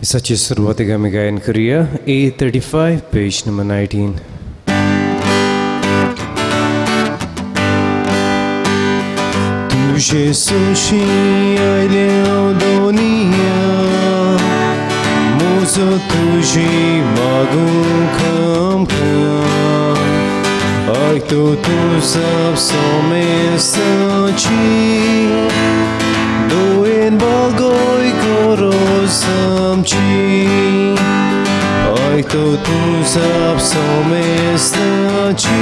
Misaची सुरवातीक आमी गायन करूया A35 page number 19. Tu Jesusi aileu donia Muzo tuji magu kam kam Ai tu sab somesachi Doen bagoi korozamchi Ai tu sab somesachi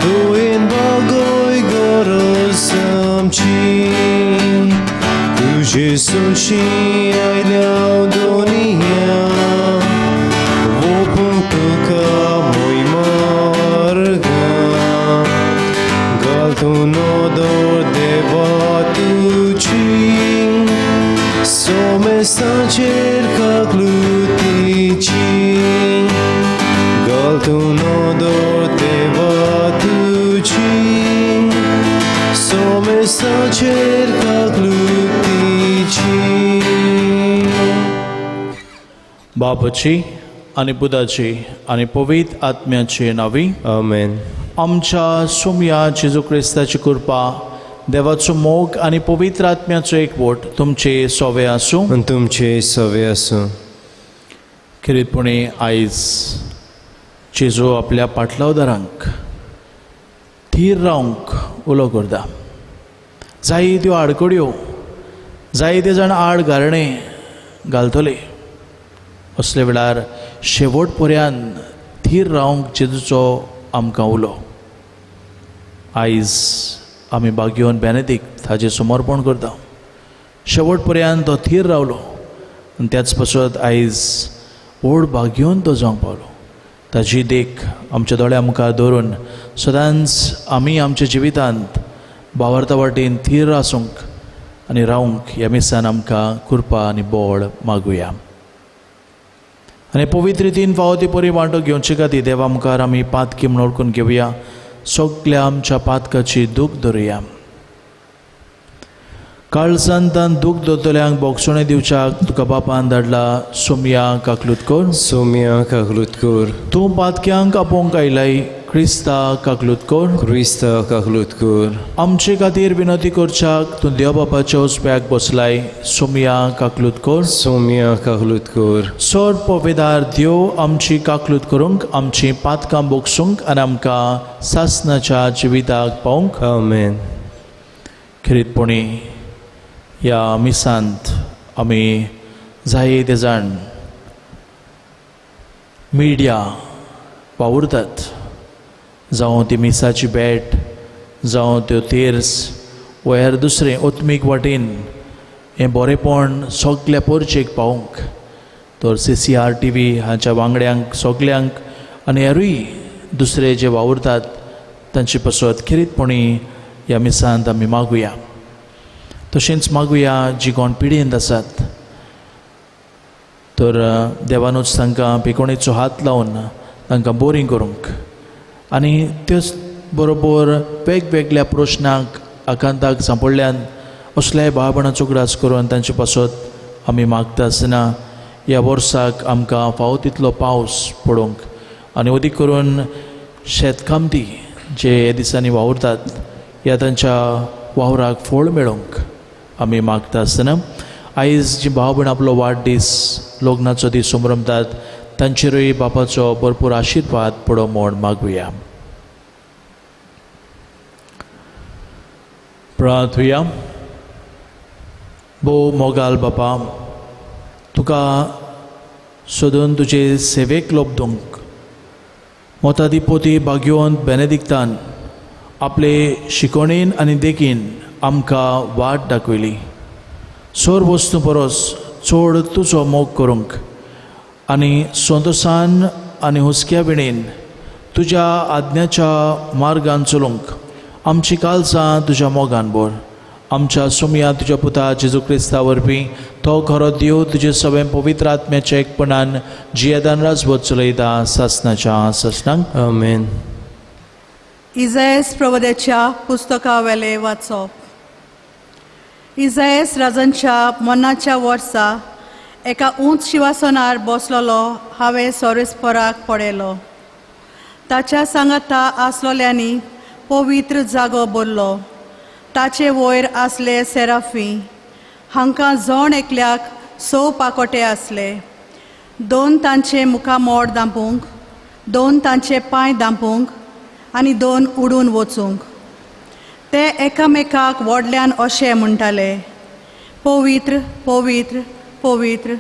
Doen bagoi korozamchi Tu Jesusi aileu donia Vopuntuka moi marga Galtu nodor devatuci Somesta cerca glutici Galtu nodor devatuci Somesta cerca glutici बापाची आणि पुताची आणि पवित्र आत्म्याची नावी Amen. आमच्या सोम्या जेजू क्रिस्ताची कृपा देवाचो मोग आणि पवित्र आत्म्याचो एकवट तुमचे सोवे आसूं. आणि तुमचे सवे आसूं. खरीतपणे आयज जेजू आपल्या पाटलावदारांक थीर रावंक उलो करता. जायत्यो आडकोड्यो जायते जाण आड गारणे घालतले. असले वेळार शेवट पर्यंत थीर रावंक जेजूचो आमकां उलो. आयज आमी बागयोन बेनेदिक्ट ताजें समर्पण करता. शेवट पर्यंत तो थीर रावलो आनी त्याच पासत आयज व्हड बागयोन तो जावंक पावलो. ताजी देख आमचे दोळे आमकां दवरून सदांच आमी आमच्या जिवितांत भावार्था वाटेन थीर आसूंक आनी रावंक ह्या मिसान आमकां कृपा आनी बळ मागुया. आनी पवित्र रितीन फावो ती बरी वांटो घेवचे खातीर देवा मुखार आमी पातकी म्हूण ओळखून घेवया. सगल्या आमच्या पातकाची दूख धरुया. काळजांतान दूख धरतल्यांक बोगसोणे दिवच्याक तुका बापान धाडला. सोम्या काकलूत कर. सोम्या काकलूत कर. तूं पातक्यांक आपोवंक आयलाय. क्रिस्ता काकलूत कर. क्रिस्ता काकलूत कर. आमचे खातीर विनंती करच्याक तूं देव बापाच्या उजव्याक बसलाय. सोम्या काकलूत कर. सोम्या काकलूत कर. सोर पवेदार देव आमची काकलूत करूंक आमची पातकां बोगसूंक आनी आमकां सासनाच्या जिविताक पावंक. Amen. खरीतपणी ह्या मिसांत आमी जायते जाण मिडिया वावुरतात. जावं ती मिसाची बॅट जावं त्यो तेर्स वा हेर दुसरें ओत्मीक वाटेन हें बरेंपण सगल्या पोरचेक पावोवंक तर CCR TV हाच्या वांगड्यांक सगल्यांक आनी हेरूय दुसरे जे वावुरतात तांचे पासत खरीतपणी ह्या मिसांत आमी मागुया. तशेंच मागुया जी कोण पिडेंत आसात तर देवानूच तांकां पिकोणेचो हात लावन तांकां बोरी करूंक आनी तेच बरोबर वेगवेगळ्या प्रश्नांक आकांताक सांपडल्यान असल्याय भावनाचो ग्रास करून तांचे पासत आमी मागता आसतना ह्या वर्साक आमकां फावो तितलो पावस पडोवंक आनी अदीक करून शेतकामती जे हे दिसांनी वावुरतात ह्या तांच्या वावराक फळ मेळोवंक आमी मागता आसतना आयज जी भाव भयण आपलो वाडदीस लग्नाचो दीस संभ्रमतात तांचेरूय बापाचो भरपूर आशिर्वाद पडो म्हूण मागुया. प्रार्थुया. भोव मोगाल बापा, तुका सोदून तुजे सेवेक लोबदूंक मोतादिपोती बागयोन बेनेदिक्तान आपले शिकोणेन आनी देखीन आमकां वाट दाखयली. सोर वस्तू परस चड तुजो मोग करूंक आनी संतोसान आनी हुस्क्या विणेन तुज्या आज्ञाच्या मार्गान चलूंक आमची काळजां तुज्या मोगान भर. आमच्या सोम्या तुज्या पुता जेजू क्रिस्ता वरवीं तो खरो देव तुजे सगळें पवित्र आत्म्याच्या एकपणान जियेदान राजवट चलयता सासनाच्या सासनांक. Amen. इजायस प्रवद्याच्या पुस्तकावेले वाचप. इजायस राजांच्या मनाच्या वर्सा एका उंच शिवासनार बसलोलो हांवें सोरेस्पराक पळयलो. ताच्या सांगाता आसलोल्यांनी पवित्र जागो भरलो. ताचे वयर आसले सेराफी. हांकां जण एकल्याक 6 पाकोटे आसले. 2 तांचे मुखां मोड दांपूंक, 2 तांचे पांय दांपूंक आनी 2 उडून वचूंक. ते एकामेकाक व्हडल्यान अशें म्हणटाले, पवित्र पवित्र पवित्र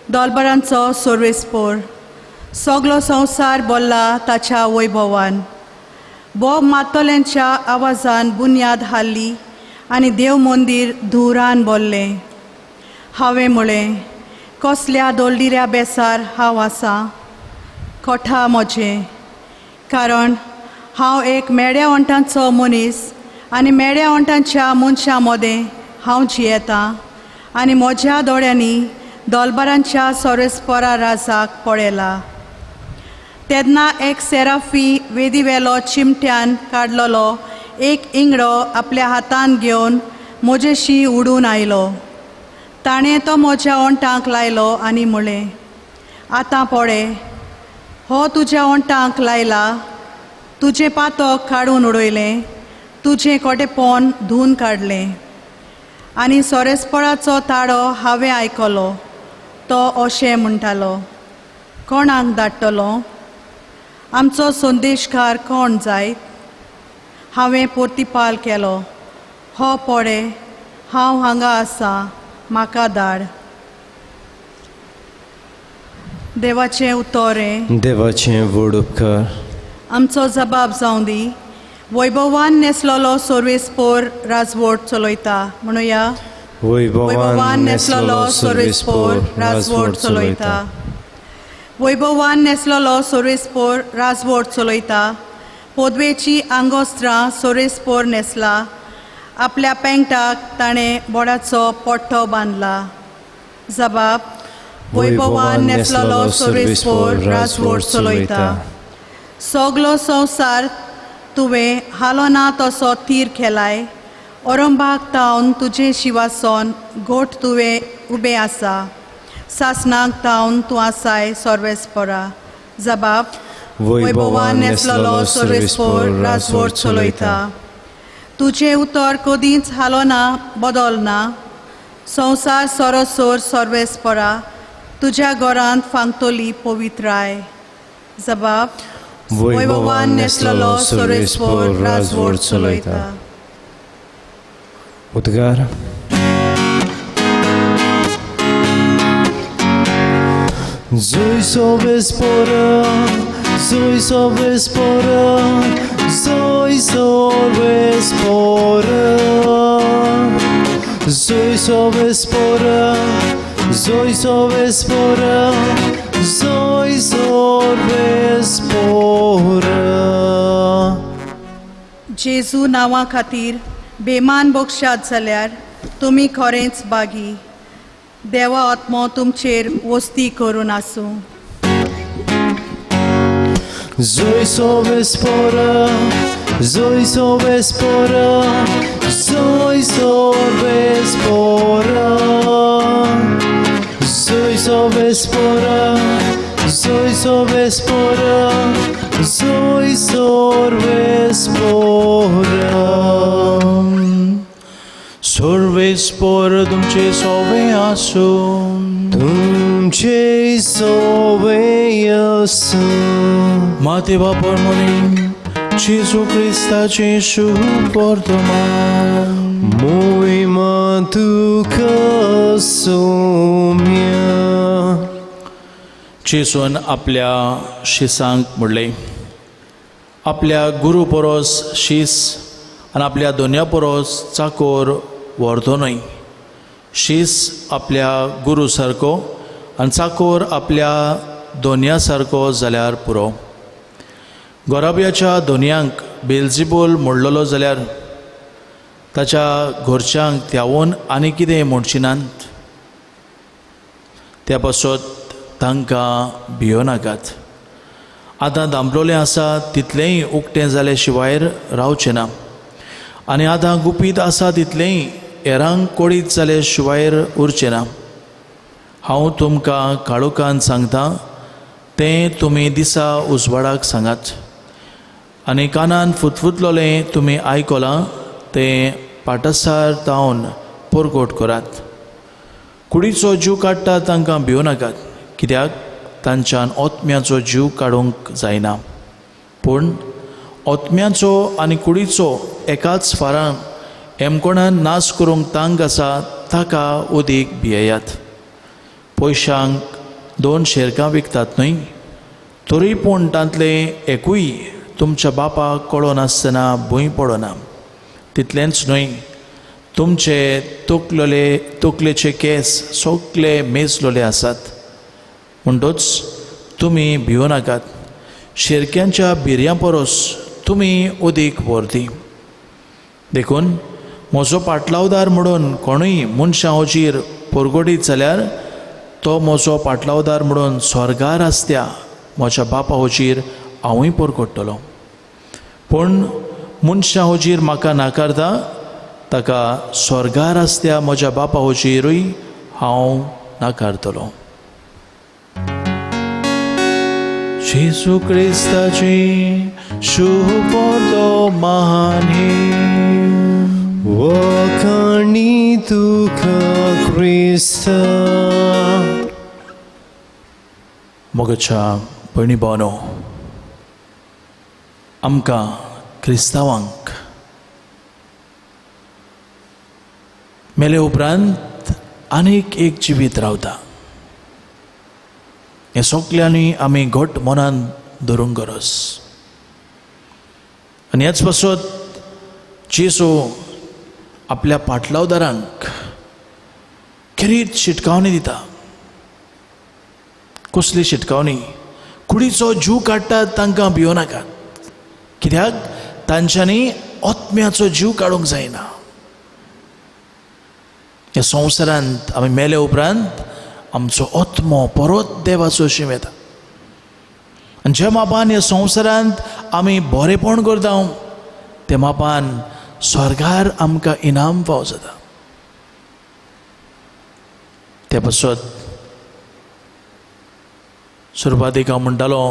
दोलबरांचो सर्वेस्पोर. सगलो संवसार बोल्ला ताच्या वैभवान. बोब मातोल्यांच्या आवाजान बुन्याद हाल्ली आनी देव मंदीर धुरान बोल्लें. हांवें म्हळें, कसल्या दोलडिऱ्या बेसार हांव आसां, कोठा म्हजें, कारण हांव एक मेड्या वंटांचो मनीस आनी मेड्या वंटांच्या मनशां मदें हांव जियेतां आनी म्हज्या दोळ्यांनी दोलबारांच्या सोरेस्पोरा राजाक पळयला. तेन्ना एक सेराफी वेदीवेलो चिमट्यान काडलोलो एक इंगडो आपल्या हातान घेवन म्हजेशी उडून आयलो. ताणें तो म्हज्या ओंटाक लायलो आनी म्हळें, आतां पळय, हो तुज्या ओंटाक लायला, तुजें पातोक काडून उडयलें, तुजें कोटेपोन धुवन काडलें. आनी सोरेस्पोराचो ताळो हांवें आयकलो. तो अशें म्हणटालो, कोणाक धाडटलो? आमचो संदेशकार कोण जायत? हांवें प्रतिपाल केलो, हो पळय, हांव हांगा आसां, म्हाका धाड. देवाचें उतोरें. देवाचें व्हड उपकार. आमचो जबाब जावं दी. वैभवान नेसलोलो सर्वेस्पोर राजवट चलयता. म्हणुया, वैभवान नेसलोलो सर्वेस्पोर राजवट चलयता. वैभवान नेसलोलो सोरेस्पोर राजवट चलयता. पोदवेची आंगोस्त्रां सोरेस्पोर नेसला. आपल्या पेंगटाक ताणें बोडाचो पट्टो बांदला. जबाब, वैभवान नेसलोलो सोरेस्पोर राजवट चलयता. सगलो संवसार तुवें हालो ना तसो तीर केलाय. अरंभाक तावन तुजें शिवासन गोठ तुवें उबें आसा. सासनाक तावन तूं आसाय सोर्वेस्पोरा. जबाब, वैभवान नेसलोलो सोर्वेस्पोर राजवट चलयता. तुजें उतर कदींच हालो ना, बदलना. संवसार सोरोसोर सोर्वेस्पोरा, तुज्या घरांत फांगतोली पवित्राय. जबाब, वैभवान नेसलोलो सोर्वेस्पोर राजवट चलयता. उद्गार. Zui sorbespora, zui sorbespora, zui sorbespora, zui sorbespora, zui sorbespora, zui sorbespora. जेजू नांवा खातीर बेमान बोक्षात जाल्यार तुमी खरेंच बागी. देवा आत्मो तुमचेर वस्ती करून आसूं. Zui sorbespora, zui sorbespora, zui sorbespora, zui sorbespora, zui sorbespora, zui sorbespora. सोर्वेस्पोर तुमचे सोवे आसूं. तुमचे सोवे आसूं. माते बापर म्हणून जेजू क्रिस्ताचे शुभ वर्तमान. मोहिमा तुका सौम्या. जेजून आपल्या शिसांक म्हणलें, आपल्या गुरू परोस शीस आनी आपल्या दोनया परोस चाकोर व्हरतो न्हय. शीस आपल्या गुरू सारको आनी चाकोर आपल्या दोनया सारको जाल्यार पुरो. गोराब्याच्या दोनयांक बेलजिबूल म्हणलोलो जाल्यार ताच्या घरच्यांक त्यावून आनी कितें म्हणची नात. त्या पासत तांकां भियोनाकात. आतां दामलोलें आसा तितलेंय उक्तें जाले शिवाय रावचें ना. आनी आतां गुपीत आसा तितलेंय हेरांक कोडीत जाले शिवाय उरचें ना. हांव तुमकां काळोखान सांगता तें तुमी दिसा उजवाडाक सांगात आनी कानान फुतफुतलोलें तुमी आयकलां तें पाठसार जावन पोरगोट करात. कुडीचो जीव काडटा तांकां भिवू नाकात, कित्याक तांच्यान ओतम्याचो जीव काडूंक जायना. पूण ओतम्याचो आनी कुडीचो एकाच फारां हेमकोणान नाश करूंक तांक आसा ताका उदीक भियेयात. पयशांक 2 शेरकां विकतात न्हय, तरी पूण तांतले एकूय तुमच्या बापाक कळो नासतना भूंय पडना. तितलेंच न्हय, तुमचे तकलेचे केस सगळे मेजलोले आसात. म्हणटूच तुमी भिवू नाकात. शेरक्यांच्या बिरयां परस तुमी उदीक व्हरती. देखून म्हजो पाटलावदार म्हणून कोणूय मनशां हुजीर पोरगोडीत जाल्यार तो म्हजो पाटलावदार म्हणून स्वर्गार आसत्या म्हज्या बापा हुजीर हांवूय पोरगोडटलों. पूण मनशां हुजीर म्हाका नाकारता ताका स्वर्गार आसत्या म्हज्या बापा हुजीरूय हांव नाकारतलों. जेजू क्रिस्ताची शुभ पोरतो महान वखाणी तुका ख्रिस्ता. मोगच्या भयणी भावनो, आमकां क्रिस्तांवांक मेले उपरांत आनीक एक जिवीत रावता. हे सगल्यांनी आमी घट मनान धरूंक गरज. आनी हेच पासत जेजू आपल्या पाटलावदारांक खरीच शिटकावणी दिता. कसली शिटकावणी? कुडीचो जीव काडटात तांकां भिवू नाकात, कित्याक तांच्यांनी ओतम्याचो जीव काडूंक जायना. ह्या संवसारांत आमी मेले उपरांत आमचो ओतमो परत देवाचो शिम येता. आनी ज्या मापान ह्या संवसारांत आमी बरेपण करता त्या मापान स्वर्गार आमकां इनाम फावो जाता. ते पासत सुरवातीक हांव म्हणटालो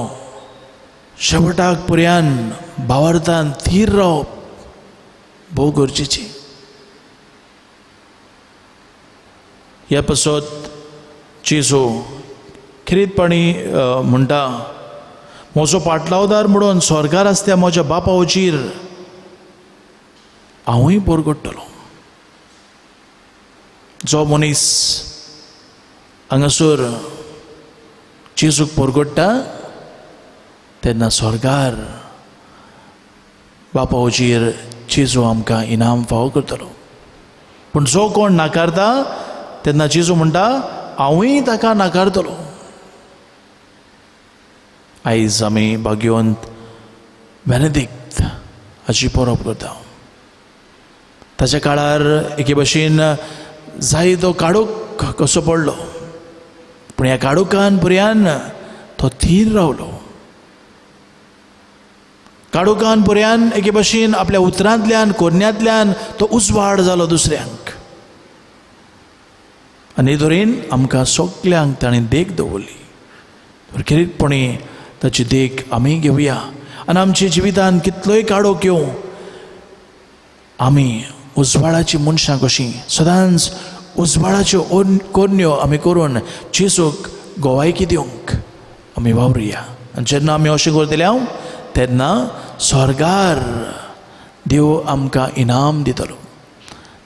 शेवटाक पर्यान भावार्थान थीर रावप भोव गरजेची. ह्या पासत जेजू खरीतपणी म्हणटा, म्हजो पाटलावदार म्हणून स्वर्गार आसत्या म्हज्या बापा हुजीर हांवूय पोरगोडटलों. जो मनीस हांगासर जेजूक पोरगोडटा तेन्ना स्वर्गार बापा हुजीर जेजू आमकां इनाम फावो करतलो. पूण जो कोण नाकारता तेन्ना जेजू म्हणटा हांवूय ताका नाकारतलो. आयज आमी भाग्यवंत बेनेडिक्ट हाची परब करता. ताच्या काळार एके भशेन जाय तो काळोख कसो पडलो, पूण ह्या काळोखान पर्यान तो थीर रावलो. काळोखान पर्यान एके भशेन आपल्या उतरांतल्यान कोन्यांतल्यान तो उजवाड जालो दुसऱ्यांक. आनी तरेन आमकां सगल्यांक ताणें देख दवरली. खरीतपणी ताची देख आमी घेवया. आनी आमच्या जिवितान कितलोय काळोख येवं आमी उजवाडाची मनशां कशीं सदांच उजवाडाच्यो कोन्यो आमी करून जेजूक गोवायकी दिवंक आमी वावरुया. आनी जेन्ना आमी अशें करतले तेन्ना स्वर्गार देव आमकां इनाम दितलो.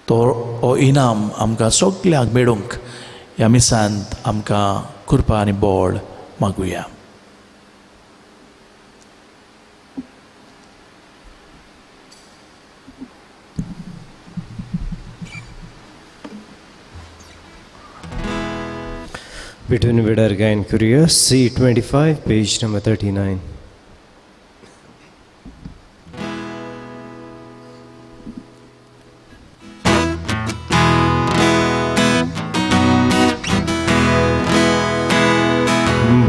तो हो इनाम आमकां सगल्यांक मेळूंक ह्या मिसांत आमकां कृपा आनी बळ मागुया. Between Vidar Gain Courier, C25, page number 39.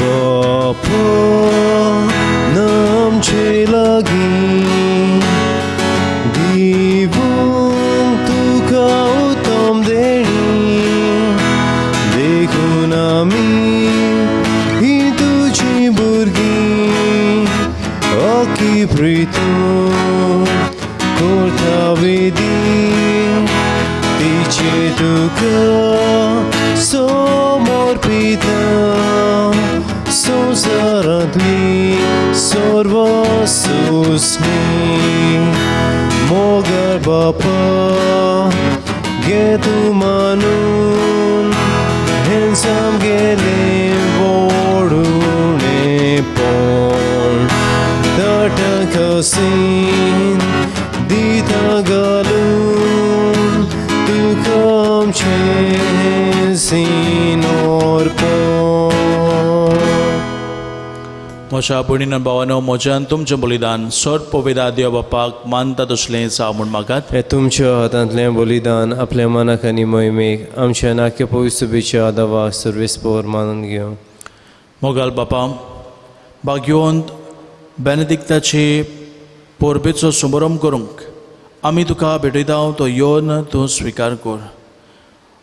Bapa namche lagi divung tu kau tom deni dekhuna Kibritu Kurtavidi Tiche Duka Somorpita Sonsaradli Sorvasusni Mogar Bapa Getu Manun Hensam Gelim Vodune Pon Tatakasin Dita Galun Tukam Chesin Orpon म्हज्या भयणीन भावानो म्हज्यान तुमचें बलिदान सोड पवित्रा देव बापाक मानता तसलें जावं म्हूण म्हाकात हे तुमच्या हातांतलें बलिदान आपल्या मनाक आनी मोहिमेक आमच्या नाक्य पवित्रतेच्या आदावाक सर्वेस्पर मानून घेवं मोगाल बापा भाग्यवंत बेनेडिक्ताची पोरबेचो शुभारंभ करूंक आमी तुका भेटयता तो येवन तूं स्विकार कर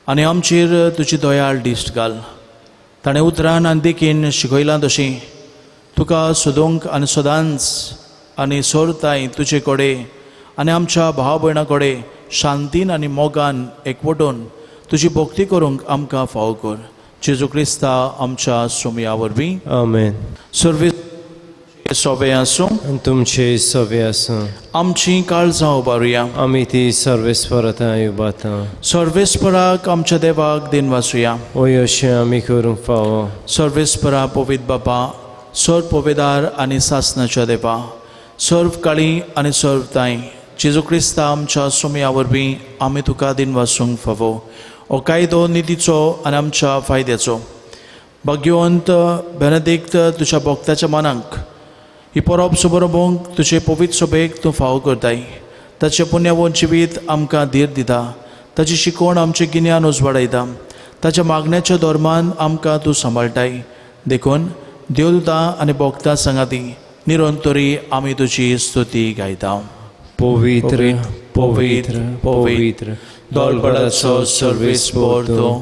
आनी आमचेर तुजी दयाळ दिश्ट घाल ताणें उतरान आनी देखीन शिकयलां तशीं तुका सोदूंक आनी सदांच आनी सोरताय तुजे कडेन आनी आमच्या भाव भयणां कडेन शांतीन आनी मोगान एकवटून तुजी भक्ती करूंक आमकां फावो कर जेजू क्रिस्ता आमच्या सोमया वरवीं आमेन सर्वे सोबे आसूं आनी तुमचे सवे आसूं आमची काळजां उबारुया आमी ती सर्वेस्परताय उबारता सर्वेस्पराक आमच्या देवाक दिन वाचुया ओय अशें आमी करूंक फावो सर्वेस्परा पवित्र बापा सर्व पविदार आनी सासनाच्या देवा सर्व काळी आनी सर्व ताई जेजू क्रिस्ता आमच्या सोमया वरवीं आमी तुका दिन वाचूंक फावो हो कायदो नितीचो आनी आमच्या फायद्याचो भाग्यवंत बेनेडिक्ट तुज्या भक्ताच्या मनाक ही परब शुभारंभोवंक तुजे पवित्र सभेक तूं फावो करताय ताचें पुण्यवंत जिवीत आमकां धीर दिता ताची शिकवण आमचें गिन्यान उजवाडायता ताच्या मागण्याच्या धर्मान आमकां तूं सांबाळटाय देखून देवदूतां आनी भक्तां सांगाती निरंतरी आमी तुजी स्तुती गायता पवित्र पवित्र पवित्र दोलपडाचो सर्वेस्पर तूं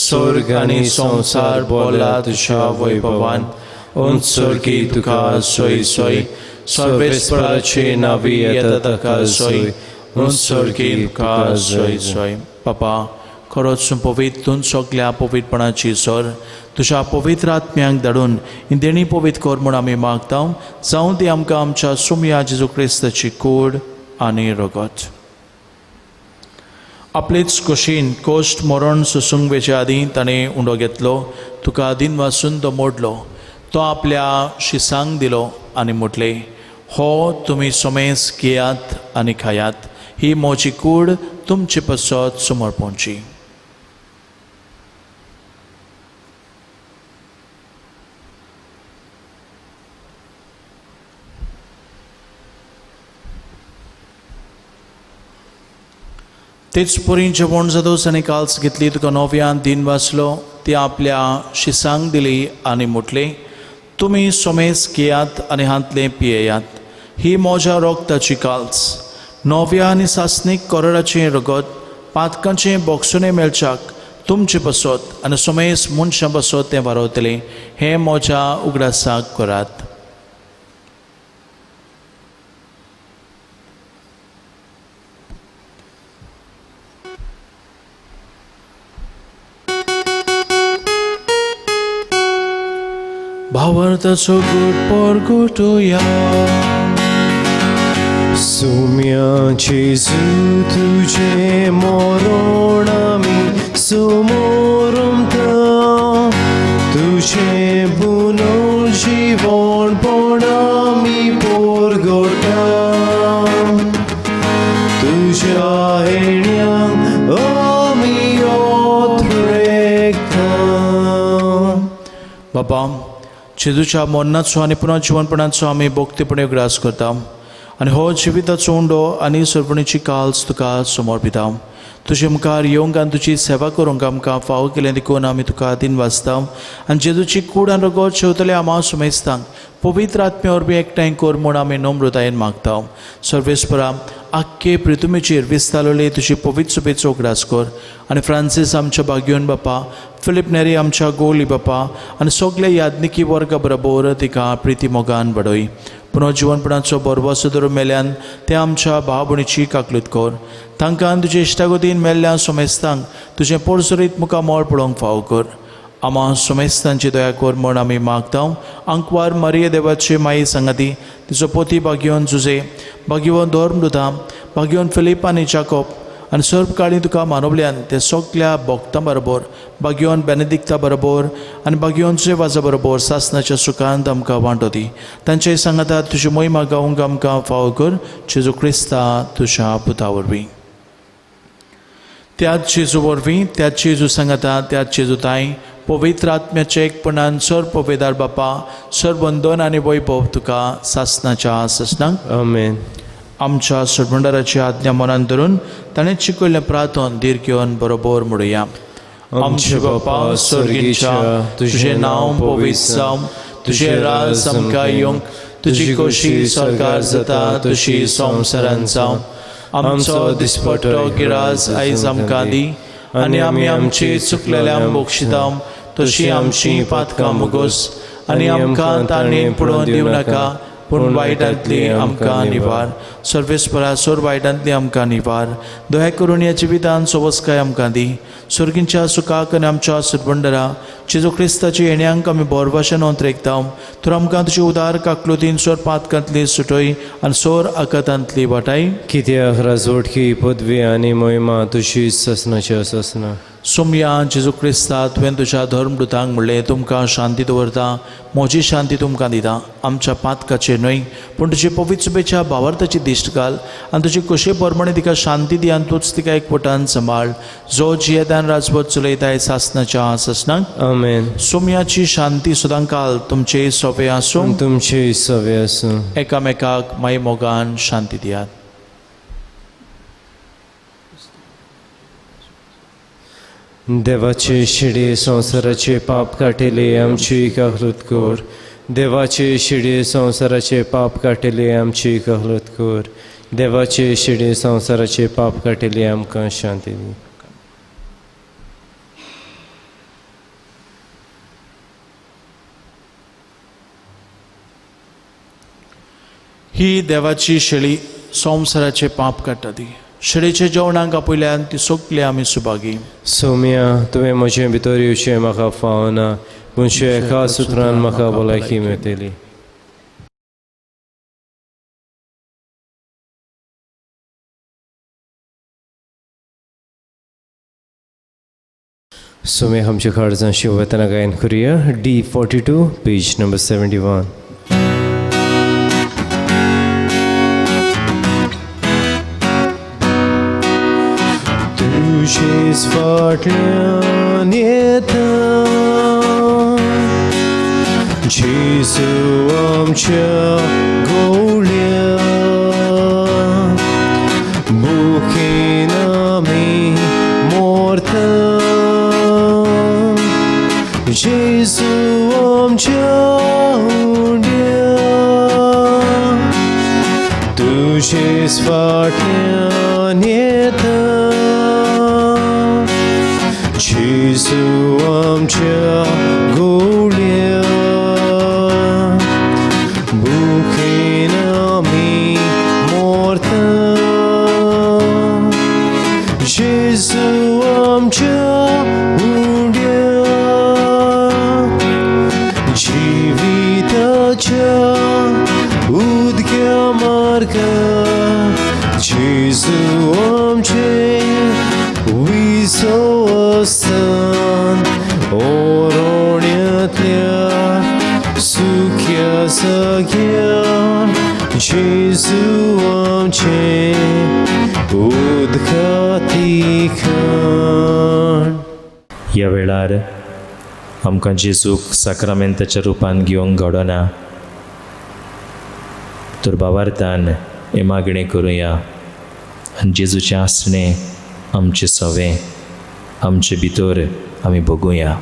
स्वर्ग आनी संसार बोला तुज्या वैभवान उत्सर्गी तुका सोय सोय सर्वेस्पराचे नावी येता ताका सोय उत्सर्गी तुका सोय सोय बापा खरोच पवित्र तूं सगल्या पवित्रपणाची सर तुज्या पवित्र आत्म्यांक धाडून ही देणी पवित्र कर म्हूण आमी मागता जावं ती आमकां आमच्या सोमया जेजू क्रिस्ताची कूड आनी रगत आपलेच कुशीन कोश्ट मरण सुसूंक वेचे आदीं ताणें उंडो घेतलो तुका दिन वाचून तो मोडलो तो आपल्या शिसांक दिलो आनी म्हटलें हो तुमी सोमेस घेयात आनी खायात ही म्हजी कूड तुमचे पसत समर्पणची तेच परी जेवण जादोस आनी काल्स घेतली तुका नव्यान दिन वाचलो ती आपल्या शिसांक दिली आनी म्हटलें तुमी सोमेस घेयात आनी हातलें पियेयात ही म्हज्या रोगताची काल्स नव्या आनी सासनीक कोरडाचें रगत पातकांचें बोगसुणें मेळच्याक तुमचे बसत आनी सोमेस मनशां बसत तें वारवतलें हें म्हज्या उगडासाक करात भावार्थाचो गुट परगुटुया सोम्या जेजू तुजे मरण आमी समोरमता तुजे पुनर्जीवन पण आमी परगटा तुज्या येण्याक आमी ओत्रेकता बाबा जेजूच्या मरणाचो आनी पुनर्जीवनपणाचो आमी भोक्तीपणे ग्रास करता आनी हो जिविताचो उंडो आनी सरपणीची काल्स तुका समर्पिता तुजे मुखार येवंक आनी तुजी सेवा करूंक आमकां फावो केलें देखून आमी तुका दिन वाचता आनी जेजूची कूड आनी रगत शेवतले आमा सुमेस्तांक पवित्र आत्म्या वरवीं एकठांय कर म्हूण आमी नम्रतायेन मागता सर्वेस्परा आख्खे पृथ्वीचेर विस्तारलेली तुजी पवित्र सभेचो ग्रास कर आनी फ्रांसीस आमच्या भाग्यवन बापा फिलिप नेरी आमच्या गोली बापा आनी सगळे याज्ञिकी वर्गा बरोबर तिका प्रिती मोगान बडय पुनर्जीवनपणाचो बरवसो धरून मेल्यान ते आमच्या भाव भयणीची काकलूत कर. तांकां तुजे इश्टागतीन मेल्ल्या सोमेस्तांक तुजें पोरसुरीत मुखार मोळ पळोवंक फाव कर. आम्हा सोमेस्तांची दया कर म्हूण आमी मागतां. अंकवार मारिये देवाची माई संगती, तिचो पोती भाग्योन जुजे, भाग्योन धर्मदुता, भाग्योन फिलीप आनी जाकोब आनी सर्व काळी तुका मानवल्यान ते सगल्या भक्तां बरोबर, भाग्योन बेनेदिक्ता बरोबर आनी भाग्योन तुजे वाजा बरोबर सासनाच्या सुखांत आमकां वांटो दी. तांचे सांगातात तुजी मोहिमा गावंक आमकां फाव कर. जेजू क्रिस्ता तुज्या पुता वरवीं. त्याच जेजू वरवीं, त्याच जेजू सांगाता, त्याच जेजू ताई, पवित्र आत्म्याचे एकपणान सर्व पवेदार बापा, सर्व वंदन आनी वैभव तुका सासनाच्या ससनांक. आमेन. आमच्या सुरमंडळाची आज्ञा मनान धरून ताणें शिकयल्लें प्रार्थन धीर घेवन बरोबर म्हणुया. आमचे बापा स्वर्गीच्या, तुझें नांव पवित्र जावं, तुजें राज आमकां येवंक, तुजी खोशी स्वर्गार जाता तशी संवसारांत जावं. आमचो दिसपट्टो गिराज आयज आमकां दी आनी आमी आमची चुकलेल्यांक बक्षिता तशी आमची पातकां मुगोस आनी आमकां ताणें पडोवन दिवं नाका, पूण वायटांतली आमकां निवार. सर्वेस्परा सोर वायटांतली आमकां निवार. दया करून ह्या जिवितांत सोवस्काय आमकां दी. स्वर्गींच्या सुखाक आनी आमच्या सुरबंडरा जेजू क्रिस्ताची येण्याक आमी बोरभाशेन ओंत्रेकता. तर आमकां तुजी उदार काकलुतीन सोर पातकांतली सुटय आनी सोर आकांतांतली वाटाय. कित्याक राजवटकी पदवी आनी मोहिमा तुजी ससनाची ससना. सोम्या जेजू क्रिस्ता तुवें तुज्या धर्मदुतांक म्हणलें तुमकां शांती दवरता, म्हजी शांती तुमकां दिता. आमच्या पातकाचेर न्हय पूण तुजे पवित्रसभेच्या भावार्थाची दिश्ट घाल आनी तुजी कशे परमणे तिका शांती दी आनी तूंच तिका एकवटान सांबाळ. जो जियेदान राजवट चलयताय सासनाच्या ससनांक. आमेन. सोम्याची शांती सदांकाल तुमचे सोबे आसूं. तुमचे सवे आसूं. एकामेकाक माई मोगान शांती दियात. देवाचे शिडे संवसाराचे पाप काटिले आमची काकलूत कर. देवाचे शिडे संवसाराचे पाप काटिले आमची काकलूत कर. देवाचे शिडे संवसाराचे पाप काटिले आमकां शांती दी. ही देवाची शेळी संवसाराचे पाप काडटा ती. शेळीचे जेवणाक आपयल्यान ती सोगली आमी सुभागी. सोम्या तुवें म्हजे भितर येवचें म्हाका फावना, पूण एका सुत्रान म्हाका भलायकी मेळटली. सोम्या आमच्या काळजां शिवताना गायन करुया. D42 page number 71. तुजेच फाटल्यान येता जेजू आमच्या गोवल्या, बुकेन आमी मोरता जेजू आमच्या उंड्या. तुजेच फाटल्यान येता जेजू आमच्या गोवल्या, बुकेन आमी मोरता जेजू आमच्या उंड्या. जिविताच्या उदक्या मार्गार जेजू आमचे विसवस्तान. ओरोण्यांतल्या सुख्या जाग्यार जेजू आमचे उदकाती खाण. ह्या वेळार आमकां जेजूक साक्रामेंताच्या रुपान घेवंक घडना, तर भावार्थान हे मागणें करुया आनी जेजूचें आसणें आमचे सवें आमचे भितर आमी भोगुया.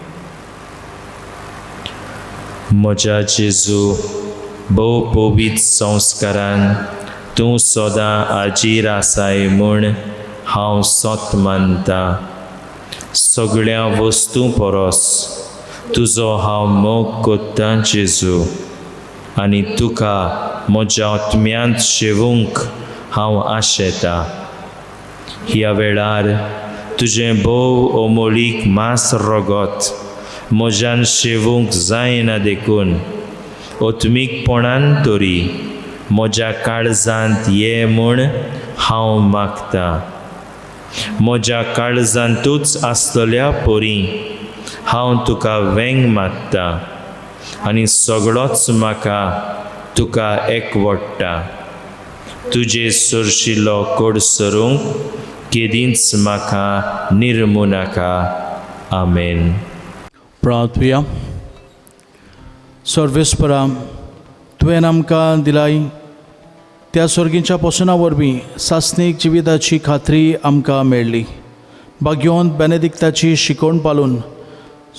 म्हज्या जेजू भोव पवित्र संस्कारान तूं सदां हाजीर आसाय म्हूण हांव सत मानता. सगळ्या वस्तू परस तुजो हांव मोग कोत्ता जेजू, आनी तुका म्हज्या आत्म्यांत शेवूंक हांव आशेतां. ह्या वेळार तुजें बोव अमोलीक मास रगत म्हज्यान शेवूंक जायना देखून ओत्मीकपणान तरी म्हज्या काळजांत ये म्हूण हांव मागतां. म्हज्या काळजांतूच आसतल्या पोरी हांव तुका वेंग मागतां आनी सगळोच म्हाका तुका एकवडटा. तुजे सुरशिल्लो कोड सरूंक केदींच म्हाका निर्मू नाका. आमेन. प्रार्थुया. सर्वेस्परा तुवें आमकां दिलाय त्या सर्गीच्या पोसना वरवीं सासणीक जिविताची खात्री आमकां मेळ्ळी. भाग्योंत बेनेदिक्ताची शिकवण पालून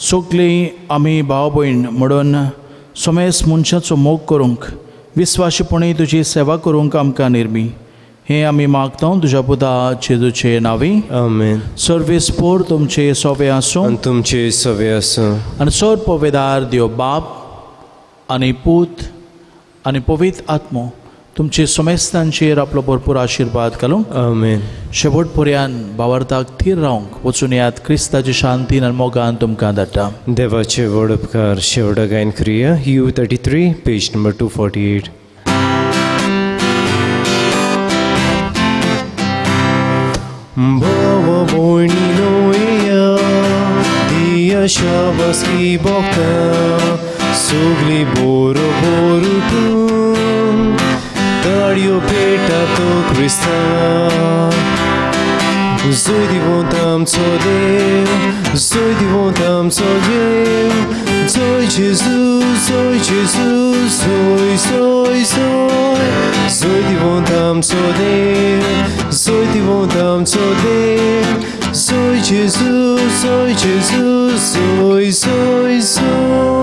सोगलीं आमी भाव भयण म्हणून सोमेस मनशाचो मोग करूंक विस्वाशीपणी तुजी सेवा करूंक आमकां निर्मी. हें आमी मागता तुज्या पुता जेजूचे नांवी. आमेन. सर्वेस्पोर तुमचे सोवे आसूं आनी तुमचे सवे आसूं. आनी सर पवेदार देव बाप आनी पूत आनी पवित्र आत्मो तुमचे सोमेस्तांचेर आपलो भरपूर आशिर्वाद घालूं. आमेन. शेवट पर्यान भावार्थाक थीर रावंक वचून यात क्रिस्ताची शांतीन आनी मोगान तुमकां धाडटा. देवाचे व्हड उपकार शेवटा गायन करुया. U33 page number 248. Boa boinino ia dia shavas ki bokta sugli boru boru tum dario peta to Krista zoi divontam Deus zoi divontam Deus zoi Jesus zoi Jesus zoi zoi zoi zoi divontam Deus zoi divontam Deus zoi Jesus zoi Jesus zoi zoi zoi